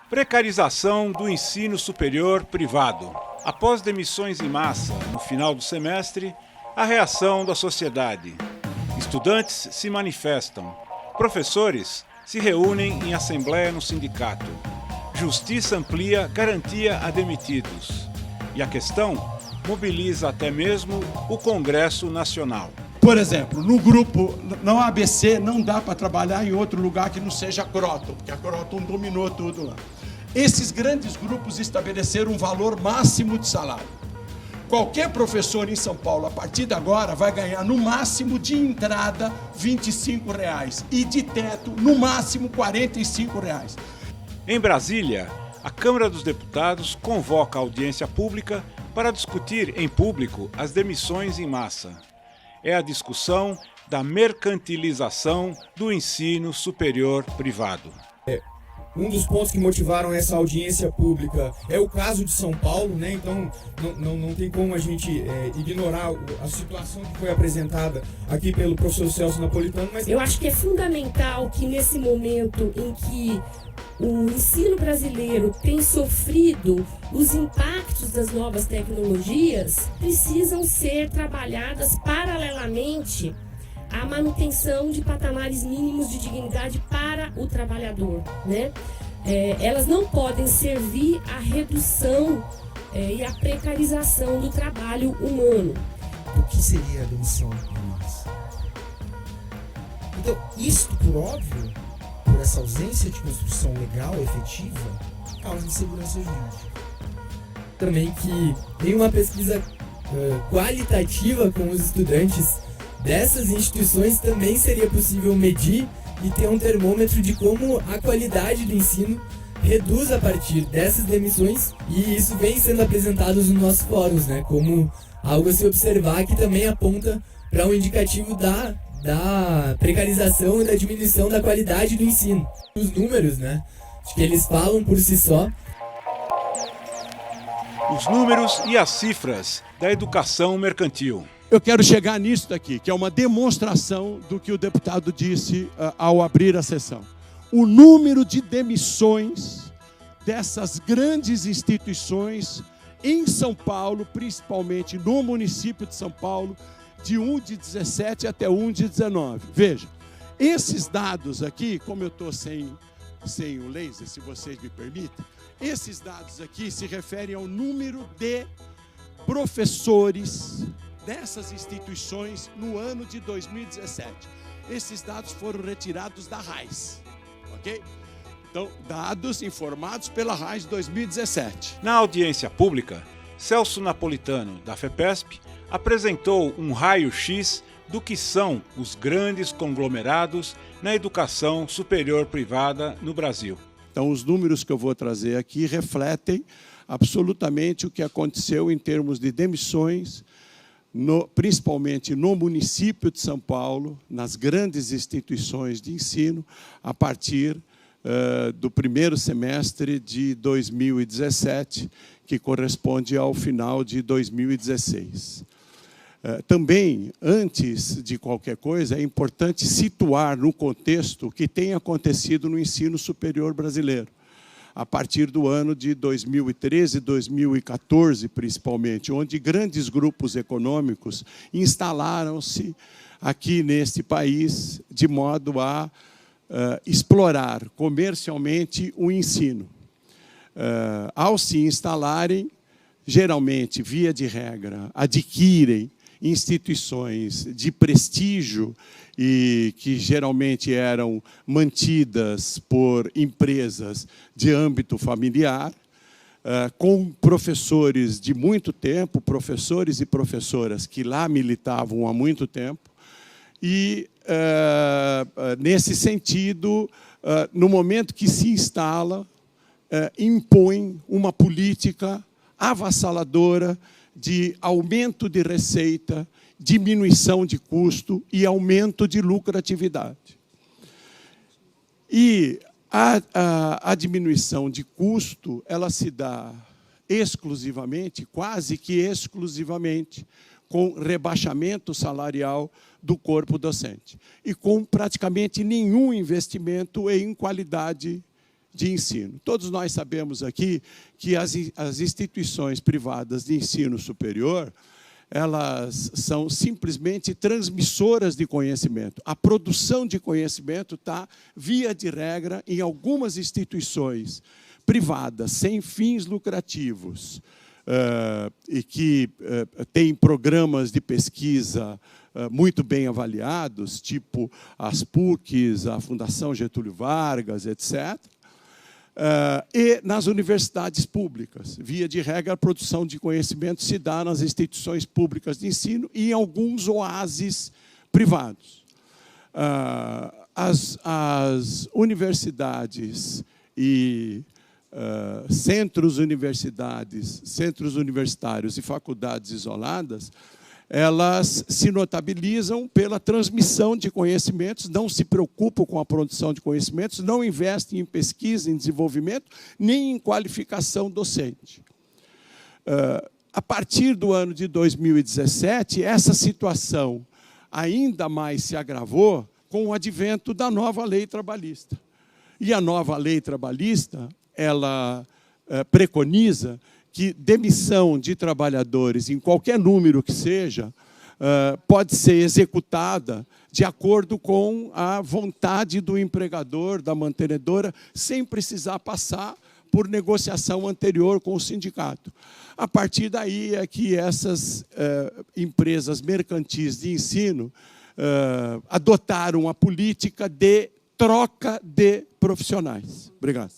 Precarização do ensino superior privado. Após demissões em massa no final do semestre, a reação da sociedade. Estudantes se manifestam. Professores se reúnem em assembleia no sindicato. Justiça amplia garantia a demitidos. E a questão mobiliza até mesmo o Congresso Nacional. Por exemplo, no grupo, no ABC, não dá para trabalhar em outro lugar que não seja a Croton, porque a Croton dominou tudo lá. Esses grandes grupos estabeleceram um valor máximo de salário. Qualquer professor em São Paulo, a partir de agora, vai ganhar no máximo de entrada R$ 25 e de teto, no máximo R$ 45. Em Brasília, a Câmara dos Deputados convoca a audiência pública para discutir em público as demissões em massa. É a discussão da mercantilização do ensino superior privado. Um dos pontos que motivaram essa audiência pública é o caso de São Paulo, né? Então não tem como a gente ignorar a situação que foi apresentada aqui pelo professor Celso Napolitano. Mas eu acho que é fundamental que nesse momento em que o ensino brasileiro tem sofrido os impactos das novas tecnologias, precisam ser trabalhadas paralelamente à manutenção de patamares mínimos de dignidade para o trabalhador, né? Elas não podem servir à redução e à precarização do trabalho humano. O que seria a demissão em massa? Então, isto, por óbvio, por essa ausência de construção legal efetiva, causa insegurança jurídica. Também que tem uma pesquisa qualitativa com os estudantes dessas instituições também seria possível medir e ter um termômetro de como a qualidade do ensino reduz a partir dessas demissões, e isso vem sendo apresentado nos nossos fóruns, né, como algo a se observar que também aponta para um indicativo da precarização e da diminuição da qualidade do ensino. Os números, né, acho que eles falam por si só. Os números e as cifras da educação mercantil. Eu quero chegar nisso daqui, que é uma demonstração do que o deputado disse ao abrir a sessão. O número de demissões dessas grandes instituições em São Paulo, principalmente no município de São Paulo, de 1 de 17 até 1 de 19. Veja, esses dados aqui, como eu estou sem o laser, se vocês me permitem, esses dados aqui se referem ao número de professores dessas instituições no ano de 2017. Esses dados foram retirados da RAIS, ok? Então, dados informados pela RAIS 2017. Na audiência pública, Celso Napolitano, da FEPESP, apresentou um raio-x do que são os grandes conglomerados na educação superior privada no Brasil. Então, os números que eu vou trazer aqui refletem absolutamente o que aconteceu em termos de demissões, principalmente no município de São Paulo, nas grandes instituições de ensino, a partir do primeiro semestre de 2017, que corresponde ao final de 2016. Também, antes de qualquer coisa, é importante situar no contexto o que tem acontecido no ensino superior brasileiro. A partir do ano de 2013, 2014, principalmente, onde grandes grupos econômicos instalaram-se aqui neste país de modo a explorar comercialmente o ensino. Ao se instalarem, geralmente, via de regra, adquirem instituições de prestígio e que geralmente eram mantidas por empresas de âmbito familiar, com professores de muito tempo, professores e professoras que lá militavam há muito tempo, e, nesse sentido, no momento que se instala, impõe uma política avassaladora de aumento de receita, diminuição de custo e aumento de lucratividade. E a diminuição de custo, ela se dá exclusivamente, quase que exclusivamente, com rebaixamento salarial do corpo docente e com praticamente nenhum investimento em qualidade de ensino. Todos nós sabemos aqui que as instituições privadas de ensino superior, elas são simplesmente transmissoras de conhecimento. A produção de conhecimento está, via de regra, em algumas instituições privadas, sem fins lucrativos, e que têm programas de pesquisa muito bem avaliados, tipo as PUCs, a Fundação Getúlio Vargas, etc., e nas universidades públicas. Via de regra, a produção de conhecimento se dá nas instituições públicas de ensino e em alguns oásis privados. As universidades e centros universitários e faculdades isoladas, elas se notabilizam pela transmissão de conhecimentos, não se preocupam com a produção de conhecimentos, não investem em pesquisa, em desenvolvimento, nem em qualificação docente. A partir do ano de 2017, essa situação ainda mais se agravou com o advento da nova lei trabalhista. E a nova lei trabalhista, ela preconiza que demissão de trabalhadores, em qualquer número que seja, pode ser executada de acordo com a vontade do empregador, da mantenedora, sem precisar passar por negociação anterior com o sindicato. A partir daí é que essas empresas mercantis de ensino adotaram a política de troca de profissionais. Obrigado.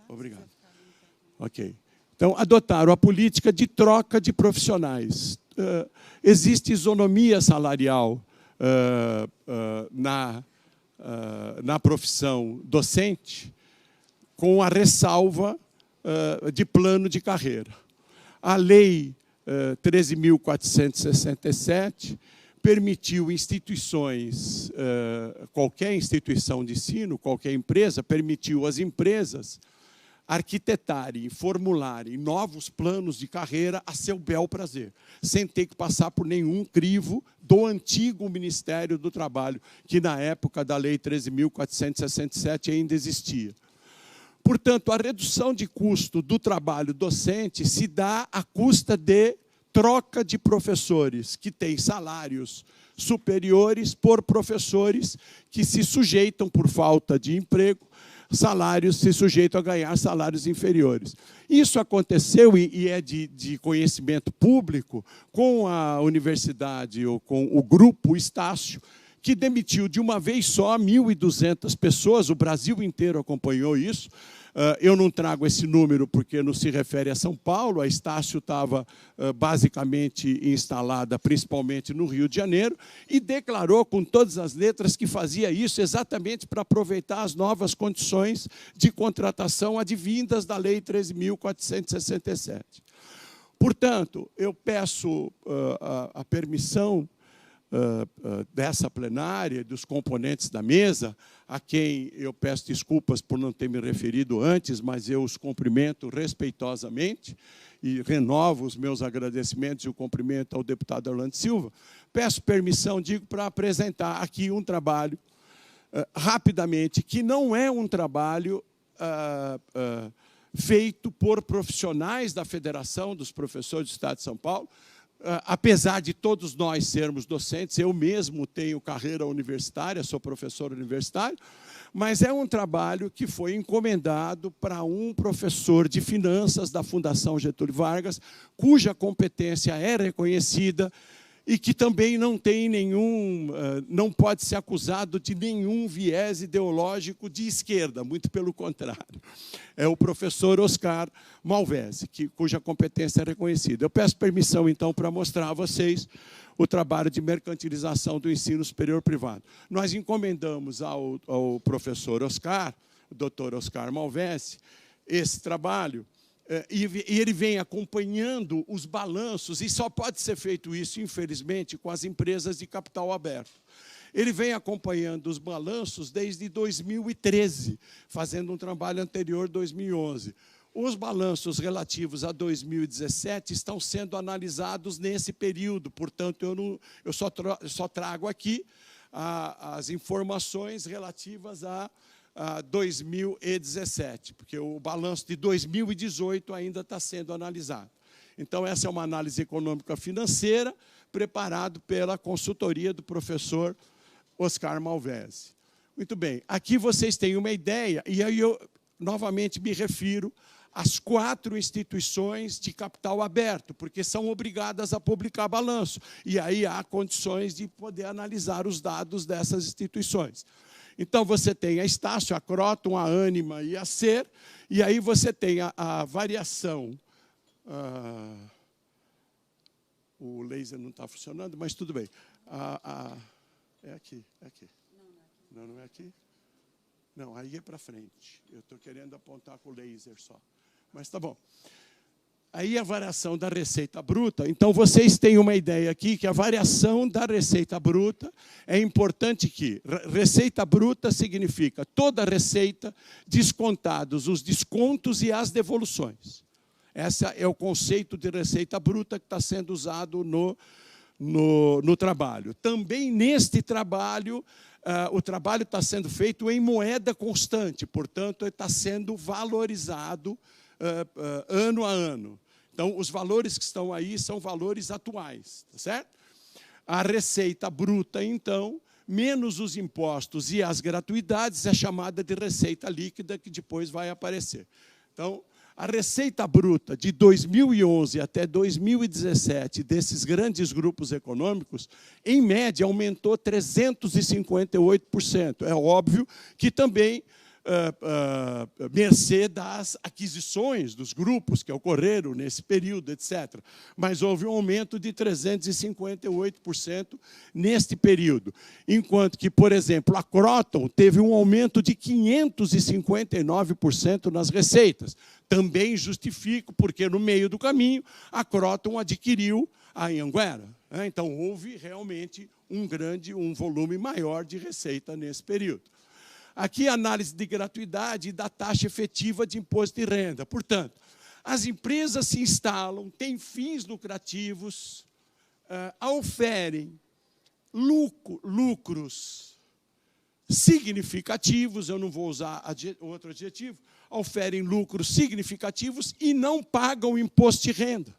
Obrigado. Ok. Então, adotaram a política de troca de profissionais. Existe isonomia salarial na profissão docente, com a ressalva de plano de carreira. A Lei 13.467 permitiu instituições, qualquer instituição de ensino, qualquer empresa, permitiu às empresas arquitetarem, formularem novos planos de carreira a seu bel prazer, sem ter que passar por nenhum crivo do antigo Ministério do Trabalho, que na época da Lei 13.467 ainda existia. Portanto, a redução de custo do trabalho docente se dá à custa de troca de professores que têm salários superiores por professores que se sujeitam, por falta de emprego, se sujeitam a ganhar salários inferiores. Isso aconteceu e é de conhecimento público com a universidade ou com o grupo Estácio, que demitiu de uma vez só 1.200 pessoas, o Brasil inteiro acompanhou isso. Eu não trago esse número porque não se refere a São Paulo, a Estácio estava basicamente instalada principalmente no Rio de Janeiro e declarou com todas as letras que fazia isso exatamente para aproveitar as novas condições de contratação advindas da Lei 13.467. Portanto, eu peço a permissão dessa plenária, dos componentes da mesa, a quem eu peço desculpas por não ter me referido antes, mas eu os cumprimento respeitosamente e renovo os meus agradecimentos e o cumprimento ao deputado Orlando Silva. Peço permissão, digo, para apresentar aqui um trabalho, rapidamente, que não é um trabalho feito por profissionais da Federação dos Professores do Estado de São Paulo. Apesar de todos nós sermos docentes, eu mesmo tenho carreira universitária, sou professor universitário, mas é um trabalho que foi encomendado para um professor de finanças da Fundação Getúlio Vargas, cuja competência é reconhecida e que também não tem não pode ser acusado de nenhum viés ideológico de esquerda, muito pelo contrário. É o professor Oscar Malvese, cuja competência é reconhecida. Eu peço permissão, então, para mostrar a vocês o trabalho de mercantilização do ensino superior privado. Nós encomendamos ao professor Oscar, o doutor Oscar Malvese, esse trabalho, e ele vem acompanhando os balanços, e só pode ser feito isso, infelizmente, com as empresas de capital aberto. Ele vem acompanhando os balanços desde 2013, fazendo um trabalho anterior, 2011. Os balanços relativos a 2017 estão sendo analisados nesse período, portanto, eu só trago aqui as informações relativas a 2017, porque o balanço de 2018 ainda está sendo analisado. Então, essa é uma análise econômica financeira preparada pela consultoria do professor Oscar Malvese. Muito bem, aqui vocês têm uma ideia, e aí eu novamente me refiro às 4 instituições de capital aberto, porque são obrigadas a publicar balanço, e aí há condições de poder analisar os dados dessas instituições. Então, você tem a Estácio, a Croton, a Ânima e a Ser, e aí você tem a variação. O laser não está funcionando, mas tudo bem. É aqui, é aqui. Não é aqui? Não, aí é para frente. Eu estou querendo apontar com o laser só. Mas tá bom. Aí a variação da receita bruta. Então, vocês têm uma ideia aqui que a variação da receita bruta é importante que receita bruta significa toda a receita descontados os descontos e as devoluções. Esse é o conceito de receita bruta que está sendo usado no trabalho. Também neste trabalho, o trabalho está sendo feito em moeda constante, portanto, está sendo valorizado ano a ano. Então, os valores que estão aí são valores atuais, tá certo? A receita bruta, então, menos os impostos e as gratuidades, é chamada de receita líquida, que depois vai aparecer. Então, a receita bruta de 2011 até 2017 desses grandes grupos econômicos, em média, aumentou 358%. É óbvio que também, mercê das aquisições dos grupos que ocorreram nesse período, etc. Mas houve um aumento de 358% neste período. Enquanto que, por exemplo, a Croton teve um aumento de 559% nas receitas. Também justifico, porque no meio do caminho, a Croton adquiriu a Anhanguera. Então, houve realmente um volume maior de receita nesse período. Aqui, a análise de gratuidade e da taxa efetiva de imposto de renda. Portanto, as empresas se instalam, têm fins lucrativos, oferem lucros significativos, eu não vou usar outro adjetivo, oferem lucros significativos e não pagam imposto de renda,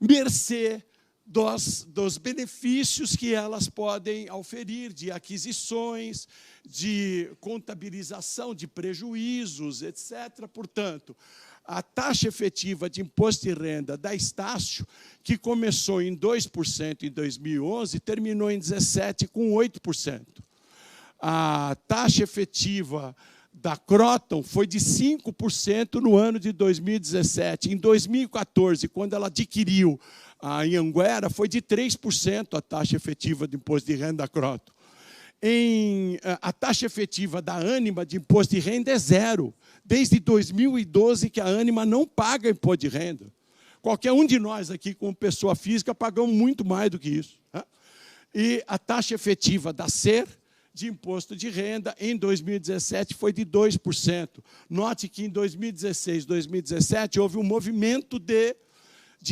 mercê dos benefícios que elas podem oferir, de aquisições, de contabilização de prejuízos, etc. Portanto, a taxa efetiva de imposto de renda da Estácio, que começou em 2% em 2011, terminou em 2017 com 8%. A taxa efetiva da Croton foi de 5% no ano de 2017. Em 2014, quando ela adquiriu a Anhanguera, foi de 3% a taxa efetiva de imposto de renda da Croton. A taxa efetiva da Ânima de imposto de renda é 0. Desde 2012 que a Ânima não paga imposto de renda. Qualquer um de nós aqui, como pessoa física, pagamos muito mais do que isso. E a taxa efetiva da Ser de imposto de renda, em 2017, foi de 2%. Note que em 2016, 2017, houve um movimento de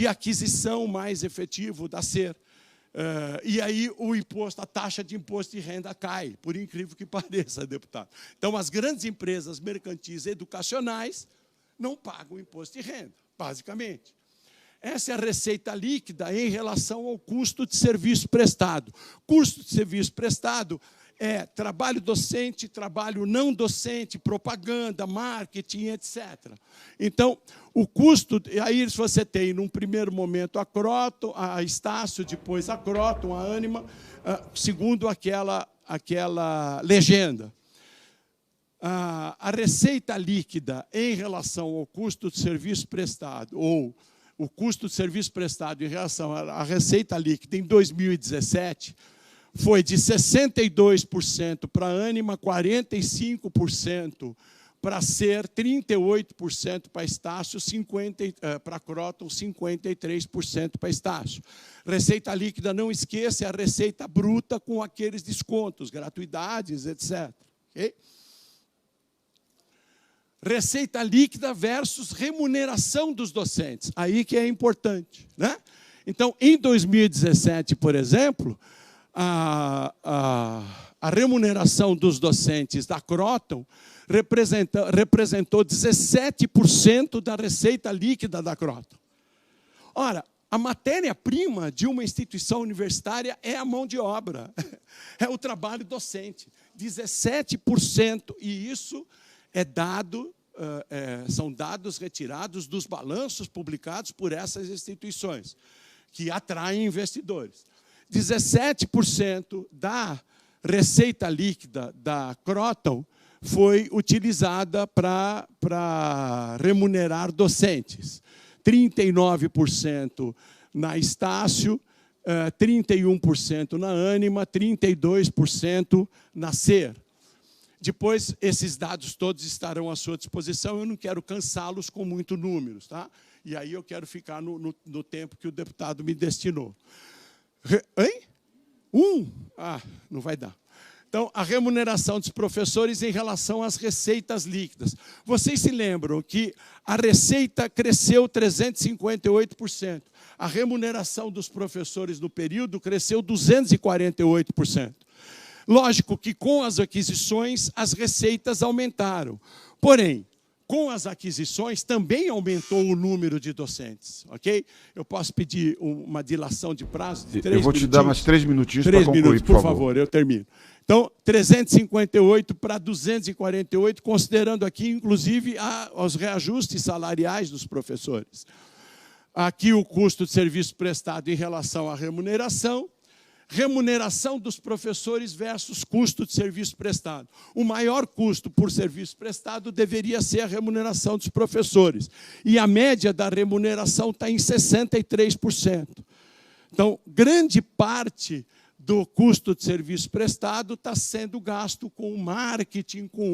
aquisição mais efetivo da Ser. E aí a taxa de imposto de renda cai, por incrível que pareça, deputado. Então, as grandes empresas mercantis educacionais não pagam imposto de renda, basicamente. Essa é a receita líquida em relação ao custo de serviço prestado. Custo de serviço prestado é trabalho docente, trabalho não docente, propaganda, marketing, etc. Então, o custo, aí você tem, num primeiro momento, a Croton, a Estácio, depois a Croton, a Ânima, segundo aquela legenda. A receita líquida em relação ao custo de serviço prestado, ou o custo de serviço prestado em relação à receita líquida em 2017, foi de 62% para a Ânima, 45% para a Ser, 38% para a Estácio, para a Croton, 53% para a Estácio. Receita líquida, não esqueça, é a receita bruta com aqueles descontos, gratuidades, etc. Okay? Receita líquida versus remuneração dos docentes. Aí que é importante, né? Então, em 2017, por exemplo, a a remuneração dos docentes da Croton representou 17% da receita líquida da Croton. Ora, a matéria-prima de uma instituição universitária é a mão de obra, é o trabalho docente. 17%, e isso é são dados retirados dos balanços publicados por essas instituições, que atraem investidores. 17% da receita líquida da Croton foi utilizada para remunerar docentes. 39% na Estácio, 31% na Ânima, 32% na SER. Depois, esses dados todos estarão à sua disposição. Eu não quero cansá-los com muitos números, tá? E aí eu quero ficar no tempo que o deputado me destinou. Hein? Não vai dar. Então, a remuneração dos professores em relação às receitas líquidas. Vocês se lembram que a receita cresceu 358%. A remuneração dos professores no período cresceu 248%. Lógico que com as aquisições, as receitas aumentaram. Porém, com as aquisições, também aumentou o número de docentes, ok? Eu posso pedir uma dilação de prazo de 3 minutos? Eu vou te dar mais 3 minutinhos para concluir, por favor, eu termino. Então, 358 para 248, considerando aqui, inclusive, os reajustes salariais dos professores. Aqui o custo de serviço prestado em relação à remuneração dos professores versus custo de serviço prestado. O maior custo por serviço prestado deveria ser a remuneração dos professores. E a média da remuneração está em 63%. Então, grande parte do custo de serviço prestado está sendo gasto com marketing, com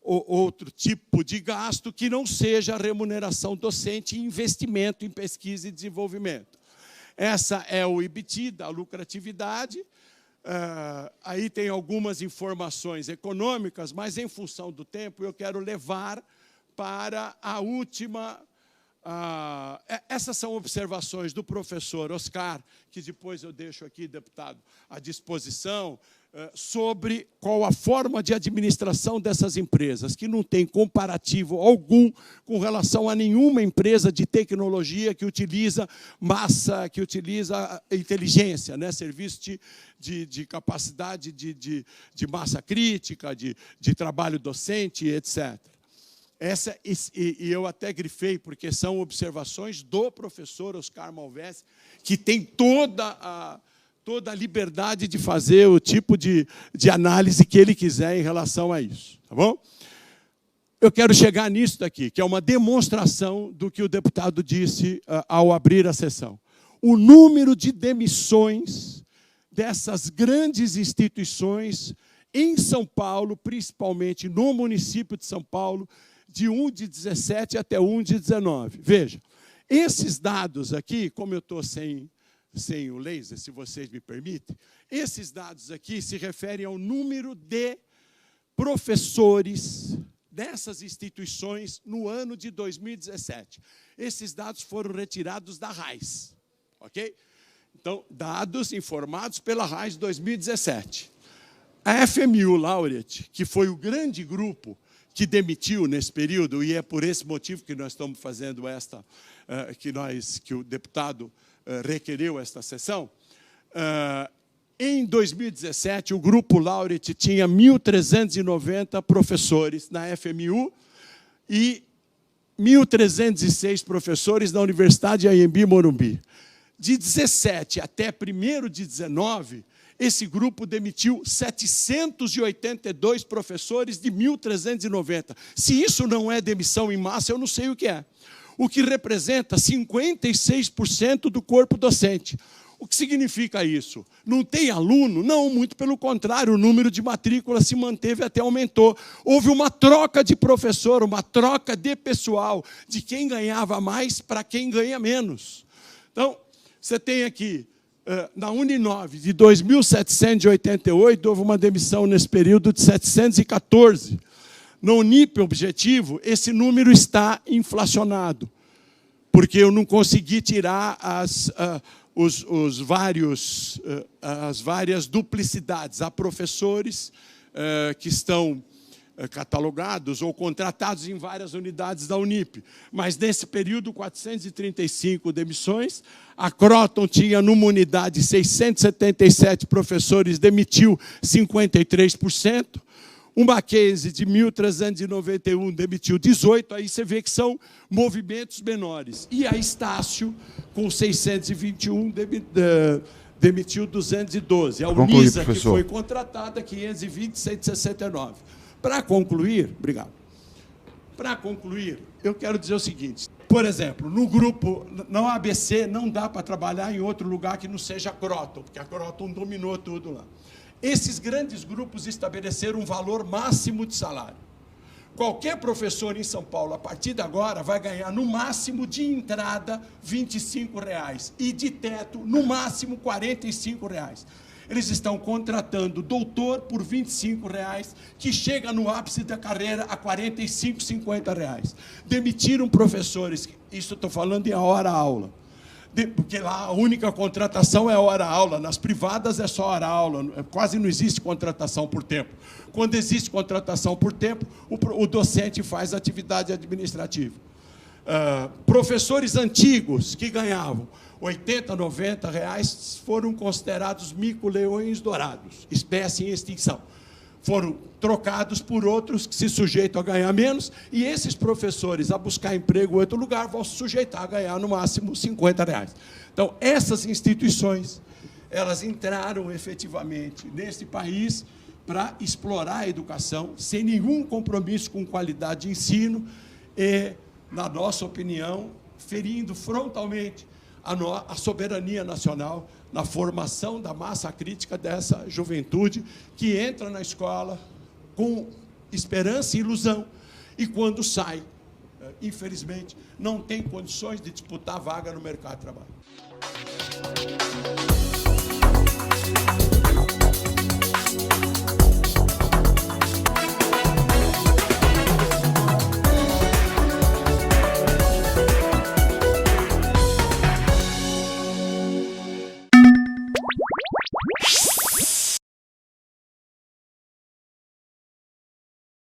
outro tipo de gasto que não seja a remuneração docente e investimento em pesquisa e desenvolvimento. Essa é o EBITDA, a lucratividade. Aí tem algumas informações econômicas, mas, em função do tempo, eu quero levar para a última... essas são observações do professor Oscar, que depois eu deixo aqui, deputado, à disposição, sobre qual a forma de administração dessas empresas, que não tem comparativo algum com relação a nenhuma empresa de tecnologia que utiliza massa, que utiliza inteligência, né? Serviço de capacidade de massa crítica, de trabalho docente, etc. E eu até grifei, porque são observações do professor Oscar Malvesi, que tem toda a liberdade de fazer o tipo de análise que ele quiser em relação a isso. Tá bom? Eu quero chegar nisso daqui, que é uma demonstração do que o deputado disse ao abrir a sessão. O número de demissões dessas grandes instituições em São Paulo, principalmente no município de São Paulo, de 1 de 17 até 1 de 19. Veja, esses dados aqui, como eu estou sem o laser, se vocês me permitem, esses dados aqui se referem ao número de professores dessas instituições no ano de 2017. Esses dados foram retirados da RAIS, ok? Então, dados informados pela RAIS 2017. A FMU Laureate, que foi o grande grupo que demitiu nesse período, e é por esse motivo que nós estamos fazendo que o deputado requereu esta sessão. Em 2017, o Grupo Laureate tinha 1.390 professores na FMU e 1.306 professores na Universidade Anhembi Morumbi. De 17 até 1º de 19, esse grupo demitiu 782 professores de 1.390. Se isso não é demissão em massa, eu não sei o que é. O que representa 56% do corpo docente. O que significa isso? Não tem aluno? Não, muito pelo contrário, o número de matrículas se manteve até aumentou. Houve uma troca de professor, uma troca de pessoal, de quem ganhava mais para quem ganha menos. Então, você tem aqui, na Uninove, de 2.788, houve uma demissão nesse período de 714. No Unip Objetivo, esse número está inflacionado, porque eu não consegui tirar as várias duplicidades. Há professores que estão catalogados ou contratados em várias unidades da Unip. Mas, nesse período, 435 demissões. A Croton tinha, numa unidade, 677 professores, demitiu 53%. O Mackenzie, de 1.391, demitiu 18%. Aí você vê que são movimentos menores. E a Estácio, com 621, demitiu 212. A Unisa, que foi contratada, 520, 169. Para concluir, obrigado. Para concluir, eu quero dizer o seguinte. Por exemplo, no grupo, na ABC, não dá para trabalhar em outro lugar que não seja a Croton, porque a Croton dominou tudo lá. Esses grandes grupos estabeleceram um valor máximo de salário. Qualquer professor em São Paulo, a partir de agora, vai ganhar, no máximo, de entrada, R$ 25,00 e de teto, no máximo, R$ 45,00. Eles estão contratando doutor por R$ 25,00, que chega no ápice da carreira a R$ 45, R$ 50,00. Demitiram professores, isso estou falando em hora-aula, porque lá a única contratação é hora-aula, nas privadas é só hora-aula, quase não existe contratação por tempo. Quando existe contratação por tempo, o docente faz atividade administrativa. Professores antigos que ganhavam R$ 80, R$ 90 foram considerados mico-leões dourados, espécie em extinção. Foram trocados por outros que se sujeitam a ganhar menos, e esses professores, a buscar emprego em outro lugar, vão se sujeitar a ganhar, no máximo, R$ 50,00. Então, essas instituições, elas entraram efetivamente nesse país para explorar a educação, sem nenhum compromisso com qualidade de ensino e, na nossa opinião, ferindo frontalmente a soberania nacional na formação da massa crítica dessa juventude que entra na escola com esperança e ilusão e, quando sai, infelizmente, não tem condições de disputar vaga no mercado de trabalho.